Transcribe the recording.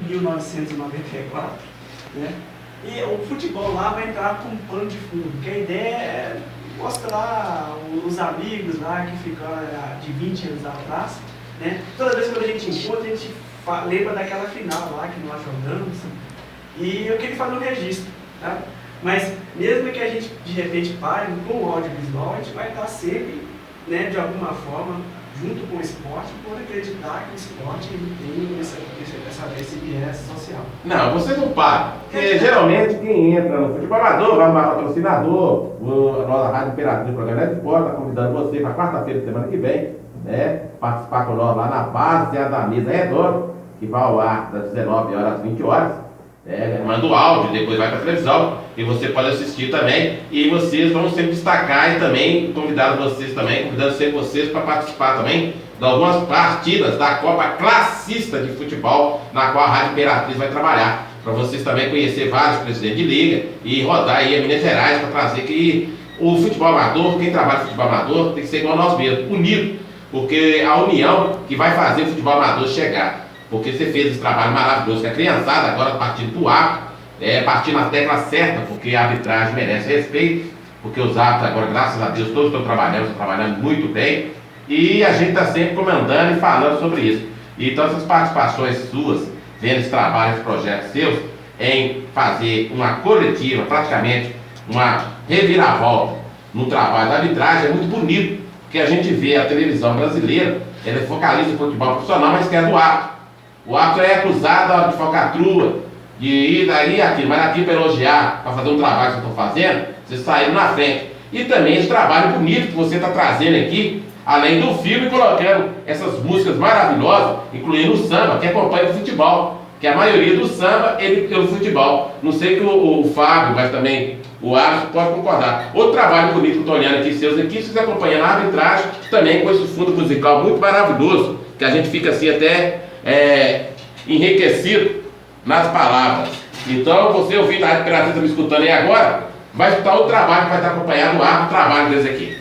1994, né? E o futebol lá vai entrar com um pano de fundo, porque a ideia é mostrar os amigos lá que ficaram de 20 anos atrás, né? Toda vez que a gente encontra, a gente lembra daquela final lá que nós jogamos, e eu queria fazer um registro, tá? Mas mesmo que a gente de repente pare com o audiovisual, a gente vai estar sempre, né, de alguma forma, junto com o esporte, por acreditar que o esporte ele tem esse viés social. Não, você não para. Porque geralmente quem entra no futebol amador vai no patrocinador, a nossa Rádio Imperatriz, o programa de esporte, está convidando você para quarta-feira, semana que vem, né, participar com nós lá na base da mesa redonda, que vai ao ar das 19 horas às 20 horas. Manda o áudio, depois vai para a televisão e você pode assistir também. E vocês vão sempre destacar e também convidando sempre vocês para participar também de algumas partidas da Copa Classista de Futebol, na qual a Rádio Imperatriz vai trabalhar. Para vocês também conhecer vários presidentes de liga e rodar aí a Minas Gerais para trazer que o futebol amador, quem trabalha no futebol amador, tem que ser igual a nós mesmos, unido, porque a união que vai fazer o futebol amador chegar. Porque você fez esse trabalho maravilhoso, que a criançada agora partindo do árbitro, partindo na tecla certa, porque a arbitragem merece respeito, porque os árbitros agora, graças a Deus, todos estão trabalhando muito bem, e a gente está sempre comentando e falando sobre isso. Então essas participações suas, vendo esse trabalho, esse projeto seus, em fazer uma coletiva, praticamente uma reviravolta no trabalho da arbitragem, é muito bonito, porque a gente vê a televisão brasileira, ela focaliza o futebol profissional, mas quer do árbitro. O árbitro é acusado de falcatrua, de ir daí aqui, mas aqui para elogiar, para fazer um trabalho que eu estou fazendo, vocês saíram na frente. E também esse trabalho bonito que você está trazendo aqui, além do filme, colocando essas músicas maravilhosas, incluindo o samba, que acompanha o futebol, que a maioria do samba é pelo futebol. Não sei que o Fábio, mas também o árbitro pode concordar. Outro trabalho bonito que eu estou olhando aqui, seus aqui, vocês acompanhando a arbitragem, também com esse fundo musical muito maravilhoso, que a gente fica assim até enriquecido nas palavras. Então, você ouvindo a Rádio Imperatriz, me escutando aí agora, vai escutar o trabalho que vai estar acompanhando o trabalho deles aqui.